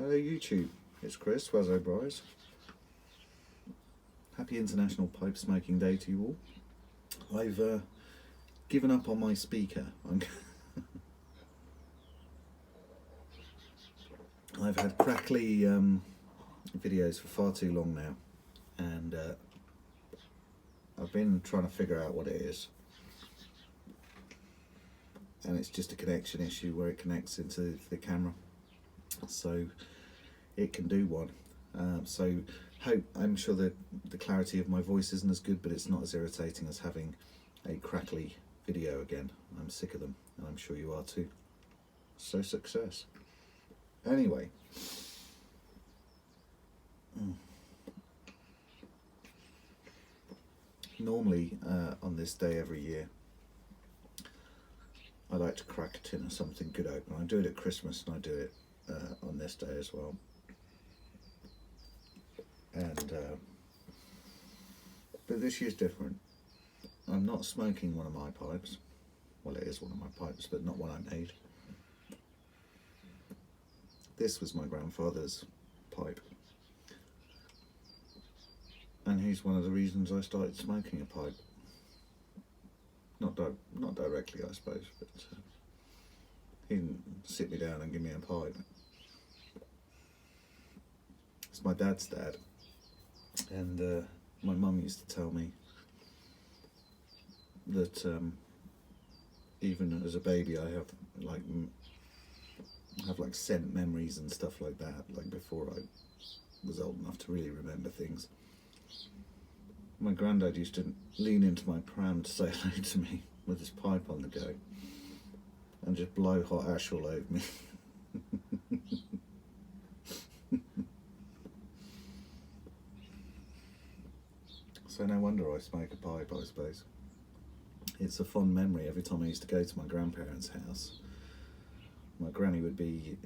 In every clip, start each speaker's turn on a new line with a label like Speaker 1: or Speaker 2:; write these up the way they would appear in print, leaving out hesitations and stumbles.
Speaker 1: Hello YouTube, it's Chris, Wazzo Bryce. Happy International Pipe Smoking Day to you all. I've given up on my speaker. I've had crackly videos for far too long now, and I've been trying to figure out what it is. And it's just a connection issue where it connects into the camera, so it can do one. I'm sure that the clarity of my voice isn't as good, but it's not as irritating as having a crackly video again. I'm sick of them, and I'm sure you are too. So success. Anyway. Normally on this day every year, I like to crack a tin of something good open. I do it at Christmas and I do it on this day as well. And but this year's different. I'm not smoking one of my pipes. Well, it is one of my pipes, but not one I made. This was my grandfather's pipe, and he's one of the reasons I started smoking a pipe. Not directly, I suppose, but he didn't sit me down and give me a pipe. It's my dad's dad, and my mum used to tell me that even as a baby I have like scent memories and stuff like that, like before I was old enough to really remember things. My granddad used to lean into my pram to say hello to me with his pipe on the go and just blow hot ash all over me. So no wonder I smoke a pipe, I suppose. It's a fond memory. Every time I used to go to my grandparents' house, my granny would be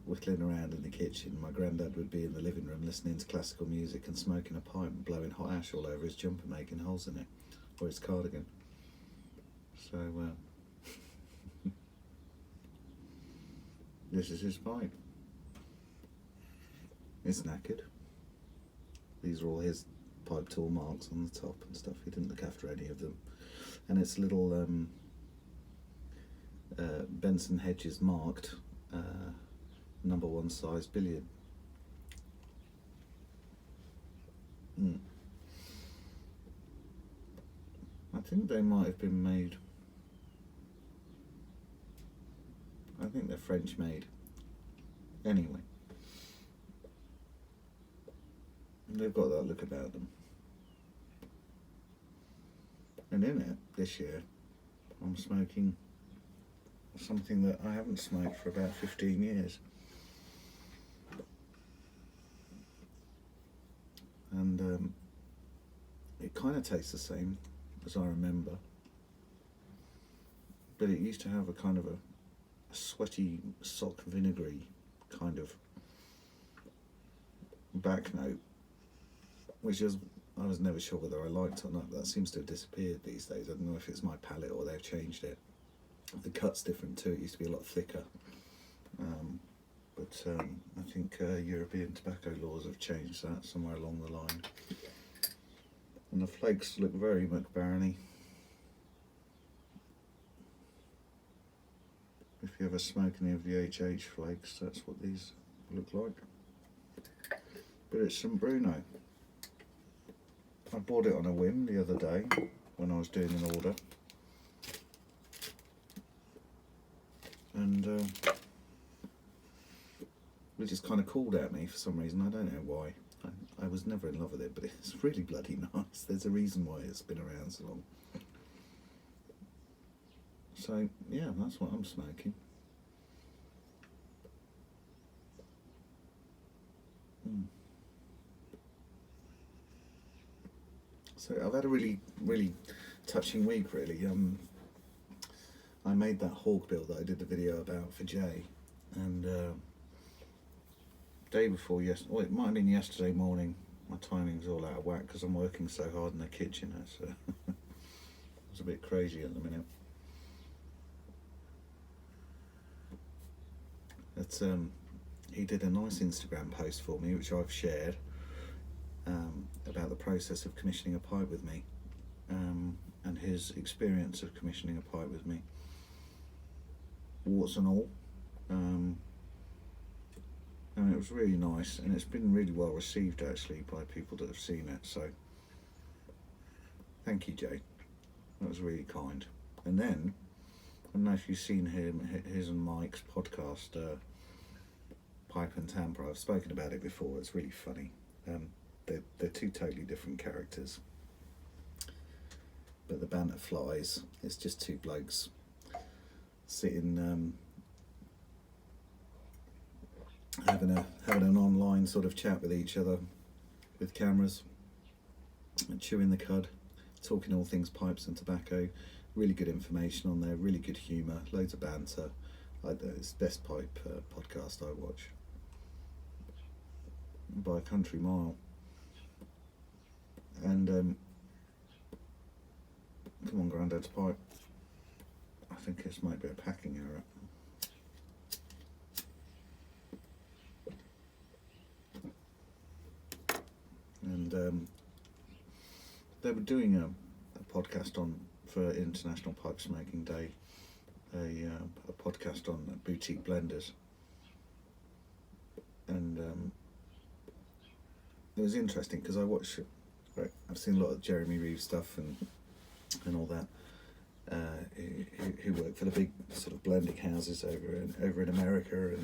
Speaker 1: whittling around in the kitchen, my granddad would be in the living room listening to classical music and smoking a pipe and blowing hot ash all over his jumper, making holes in it, or his cardigan. So this is his pipe. It's knackered. These are all his pipe tool marks on the top and stuff. He didn't look after any of them. And it's little Benson Hedges marked number 1 size billiard. I think they might have been made, I think they're French made. Anyway, they've got that look about them. And in it, this year, I'm smoking something that I haven't smoked for about 15 years. And it kind of tastes the same as I remember, but it used to have a kind of a sweaty, sock vinegary kind of back note, which is, I was never sure whether I liked or not. That seems to have disappeared these days. I don't know if it's my palate or they've changed it. The cut's different too. It used to be a lot thicker, but I think European tobacco laws have changed that somewhere along the line. And the flakes look very McBarony. If you ever smoke any of the HH flakes, that's what these look like. But it's some Bruno. I bought it on a whim the other day when I was doing an order. And it just kind of called at me for some reason. I don't know why. I was never in love with it, but it's really bloody nice. There's a reason why it's been around so long. So yeah, that's what I'm smoking. So I've had a really touching week, really. I made that hawk bill that I did the video about for Jay, and day before yesterday, well, it might have been yesterday morning, my timing's all out of whack because I'm working so hard in the kitchen. It's a bit crazy at the minute. It's he did a nice Instagram post for me, which I've shared, about the process of commissioning a pipe with me, and his experience of commissioning a pipe with me, warts and all. And it was really nice, and it's been really well received actually by people that have seen it, so thank you, Jay. That was really kind. And then, I don't know if you've seen his and Mike's podcast, Pipe and Tamper. I've spoken about it before. It's really funny. They're two totally different characters, but the banter flies. It's just two blokes sitting, having an online sort of chat with each other with cameras, and chewing the cud, talking all things pipes and tobacco. Really good information on there, really good humour, loads of banter. It's the best pipe podcast I watch by a country mile. And come on, Grandad's pipe. I think this might be a packing error. And they were doing a podcast for International Pipe Smoking Day, a podcast on boutique blenders, and it was interesting because I've seen a lot of Jeremy Reeves stuff and all that. Who work for the big sort of blending houses over in America,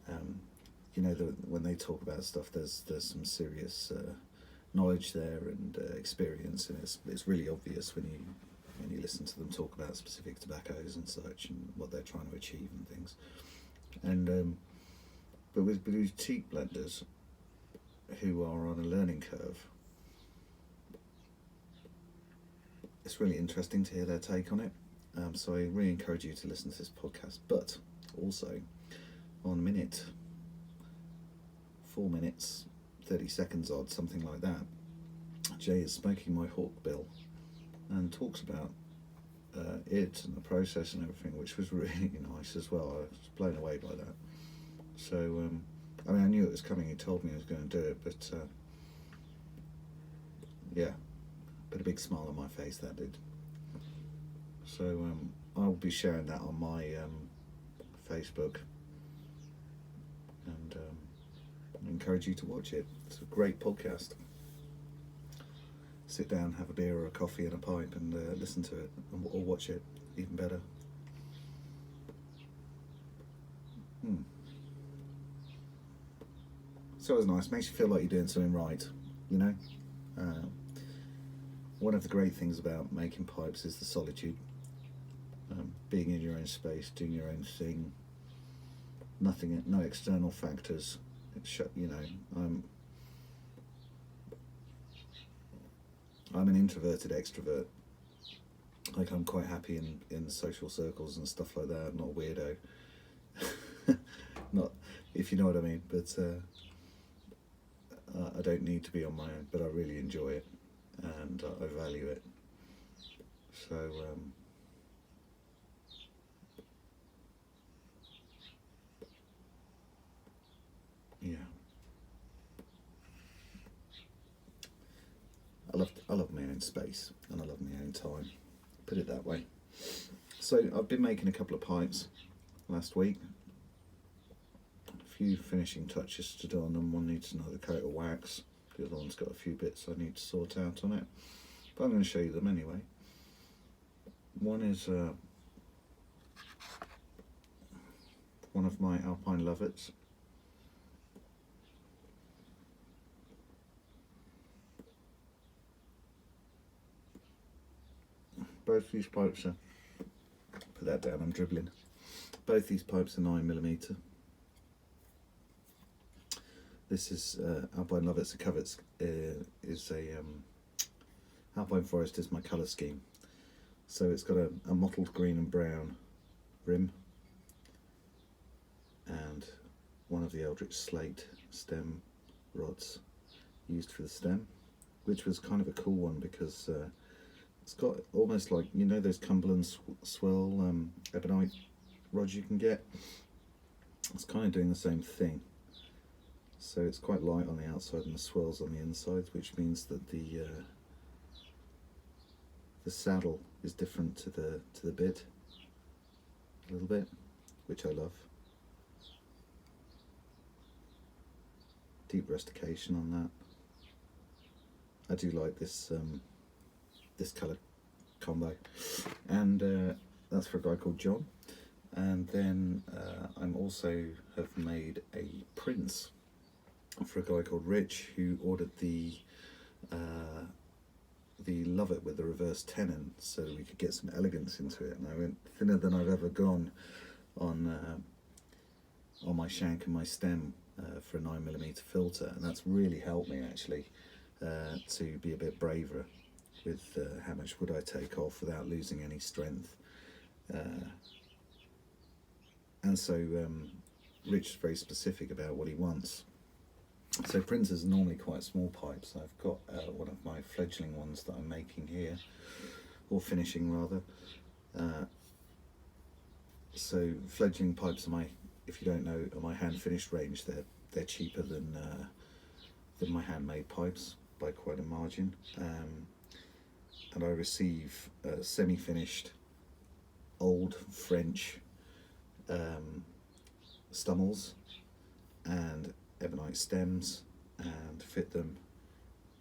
Speaker 1: and when they talk about stuff, there's some serious knowledge there and experience, and it's really obvious when you listen to them talk about specific tobaccos and such and what they're trying to achieve and things. And but with boutique blenders who are on a learning curve, it's really interesting to hear their take on it. So I really encourage you to listen to this podcast. But also, on 4 minutes, 30 seconds odd, something like that, Jay is smoking my Hawkbill and talks about it and the process and everything, which was really nice as well. I was blown away by that. So, I knew it was coming. He told me he was going to do it, but yeah, put a big smile on my face, that did. So I'll be sharing that on my Facebook, and I encourage you to watch it. It's a great podcast. Sit down, have a beer or a coffee and a pipe and listen to it, or watch it, even better. So it was nice. Makes you feel like you're doing something right, you know. One of the great things about making pipes is the solitude. Being in your own space, doing your own thing. No external factors. I'm an introverted extrovert. Like, I'm quite happy in social circles and stuff like that. I'm not a weirdo. Not, if you know what I mean. But I don't need to be on my own. But I really enjoy it, and I value it. So yeah. I love my own space, and I love my own time, put it that way. So I've been making a couple of pipes last week. A few finishing touches to do on them. One needs another coat of wax. The other one's got a few bits I need to sort out on it. But I'm going to show you them anyway. One is one of my Alpine Lovets. Both these pipes are, put that down, I'm dribbling. Both these pipes are 9mm. This is Alpine Lovets. The covets is a Alpine Forest is my colour scheme. So it's got a mottled green and brown rim, and one of the Eldritch slate stem rods used for the stem, which was kind of a cool one because it's got almost like, those Cumberland swirl ebonite rods you can get. it's kind of doing the same thing. So it's quite light on the outside and the swirls on the inside, which means that the saddle is different to the bit a little bit, which I love. Deep rustication on that. I do like this this colour combo, and that's for a guy called John. And then I'm also have made a prince for a guy called Rich, who ordered the Love It with the reverse tenon, so that we could get some elegance into it. And I went thinner than I've ever gone on my shank and my stem for a 9mm filter, and that's really helped me actually to be a bit braver with how much wood I take off without losing any strength. And so Rich is very specific about what he wants. So princes are normally quite small pipes. I've got one of my fledgling ones that I'm making here, or finishing rather. So fledgling pipes are if you don't know, are my hand finished range. They're cheaper than my handmade pipes by quite a margin. And I receive semi-finished old French stummels and ebonite stems and fit them,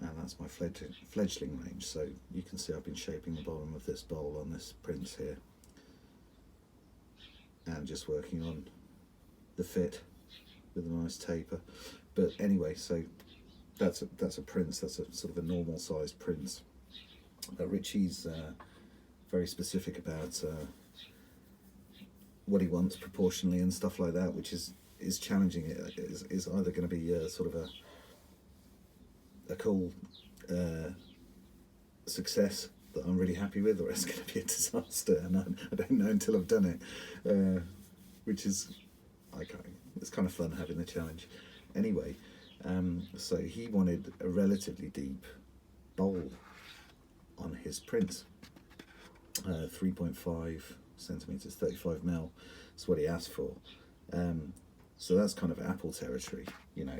Speaker 1: and that's my fledgling range. So you can see I've been shaping the bottom of this bowl on this prince here and just working on the fit with a nice taper. But anyway, so that's a prince. That's a sort of a normal sized prince. Richie's very specific about what he wants proportionally and stuff like that, which is challenging. It is either going to be sort of a cool success that I'm really happy with, or it's going to be a disaster, and I don't know until I've done it, which is it's kind of fun having the challenge. Anyway, so he wanted a relatively deep bowl on his print, 3.5 centimeters, 35mm. That's what he asked for. So that's kind of apple territory, you know.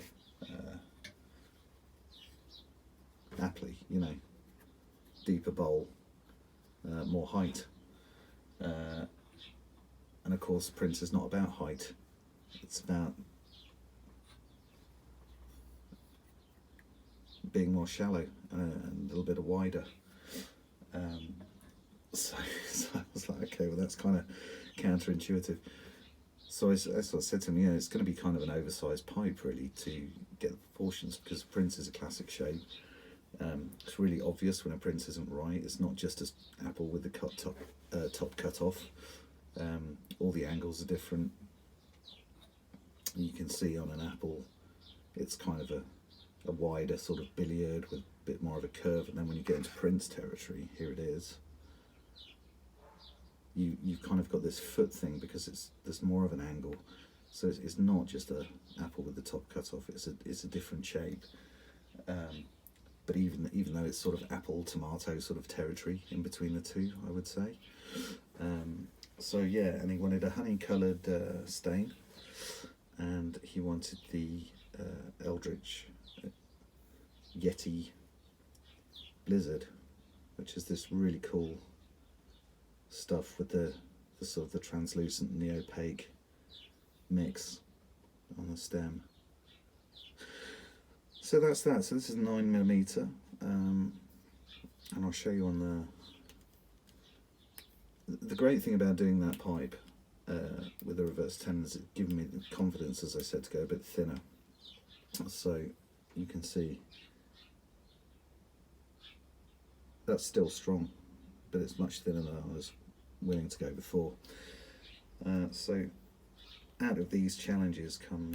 Speaker 1: Aptly, you know, deeper bowl, more height. And of course, print is not about height. It's about being more shallow and a little bit wider. So I was like, okay, well that's kind of counterintuitive. So I sort of said to him, it's going to be kind of an oversized pipe really to get the proportions, because Prince is a classic shape. It's really obvious when a Prince isn't right. It's not just an apple with the top cut off. All the angles are different. You can see on an apple, it's kind of a wider sort of billiard with a bit more of a curve, and then when you get into Prince territory, here it is. You've kind of got this foot thing because there's more of an angle, so it's not just an apple with the top cut off. It's a different shape, but even though it's sort of apple tomato sort of territory in between the two, I would say. So yeah, and he wanted a honey coloured stain, and he wanted the Eldritch Yeti Blizzard, which is this really cool stuff with the sort of the translucent and the opaque mix on the stem. So that's that. So this is 9mm, and I'll show you on the great thing about doing that pipe with the reverse tenon is it's given me the confidence, as I said, to go a bit thinner. So you can see that's still strong, but it's much thinner than I was willing to go before. So out of these challenges can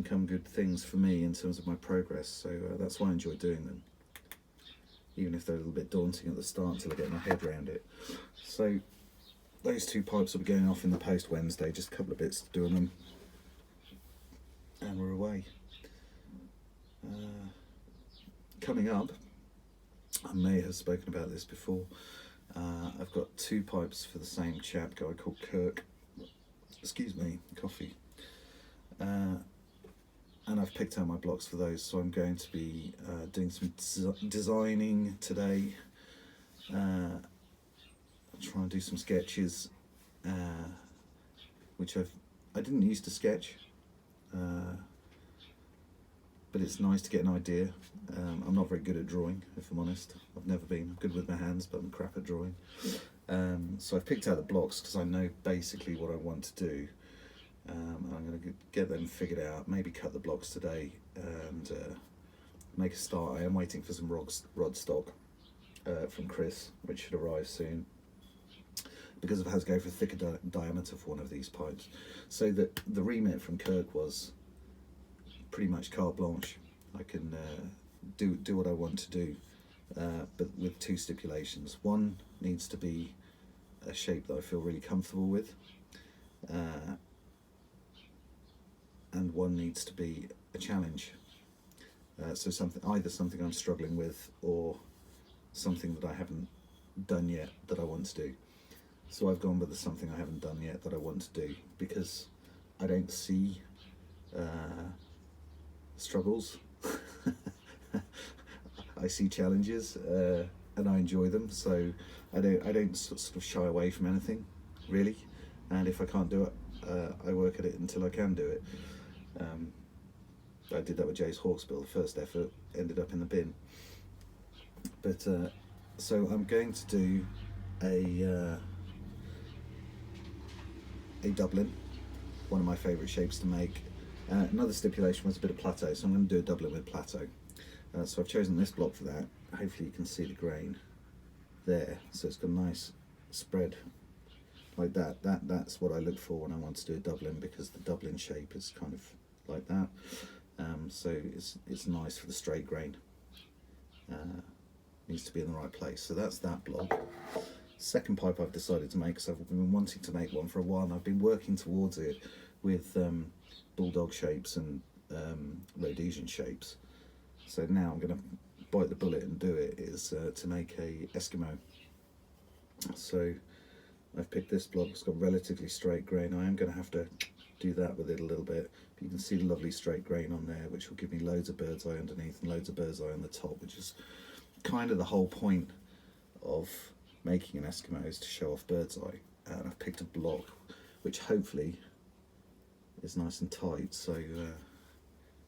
Speaker 1: come good things for me in terms of my progress. So that's why I enjoy doing them, even if they're a little bit daunting at the start until I get my head around it. So those two pipes will be going off in the post Wednesday, just a couple of bits to do on them, and we're away. Coming up, I may have spoken about this before, I've got two pipes for the same chap, guy called Kirk. excuse me, coffee. And I've picked out my blocks for those, so I'm going to be doing some designing today. Try and do some sketches, which I didn't used to sketch, but it's nice to get an idea. I'm not very good at drawing, if I'm honest. I've never been. I'm good with my hands, but I'm crap at drawing. So I've picked out the blocks because I know basically what I want to do. I'm going to get them figured out, maybe cut the blocks today and make a start. I am waiting for some rod stock from Chris, which should arrive soon, because it has to go for a thicker diameter for one of these pipes. So the remit from Kirk was pretty much carte blanche. I can do what I want to do, but with two stipulations. One needs to be a shape that I feel really comfortable with, and one needs to be a challenge. So either something I'm struggling with or something that I haven't done yet that I want to do. So I've gone with something I haven't done yet that I want to do, because I don't see struggles. I see challenges, and I enjoy them. So I don't sort of shy away from anything, really. And if I can't do it, I work at it until I can do it. I did that with Jay's Hawksbill. The first effort ended up in the bin. But so I'm going to do a Dublin, one of my favourite shapes to make. Another stipulation was a bit of plateau, so I'm going to do a Dublin with plateau. So I've chosen this block for that. Hopefully you can see the grain there. So it's got a nice spread like that. That's what I look for when I want to do a Dublin, because the Dublin shape is kind of like that. So it's nice for the straight grain. Needs to be in the right place. So that's that block. Second pipe I've decided to make, because I've been wanting to make one for a while, and I've been working towards it with bulldog shapes and Rhodesian shapes. So now I'm going to bite the bullet and do it, is to make a Eskimo. So I've picked this block. It's got relatively straight grain. I am going to have to do that with it a little bit. But you can see the lovely straight grain on there, which will give me loads of bird's eye underneath and loads of bird's eye on the top, which is kind of the whole point of making an Eskimo, is to show off bird's eye. And I've picked a block which hopefully is nice and tight, so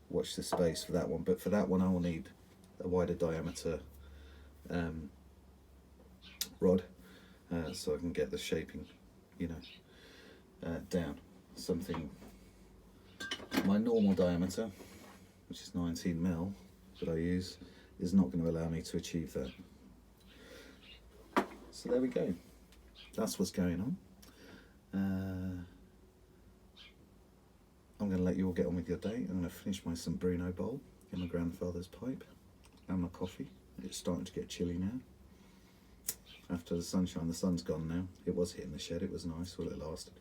Speaker 1: watch the space for that one. But for that one I will need a wider diameter rod, so I can get the shaping, down. Something, my normal diameter, which is 19mm that I use, is not going to allow me to achieve that. So there we go. That's what's going on. I'm going to let you all get on with your day. I'm going to finish my St Bruno bowl in my grandfather's pipe and my coffee. It's starting to get chilly now. After the sunshine, the sun's gone now. It was hitting the shed, it was nice while it lasted.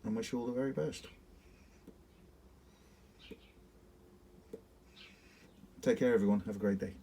Speaker 1: And wish you all the very best. Take care everyone, have a great day.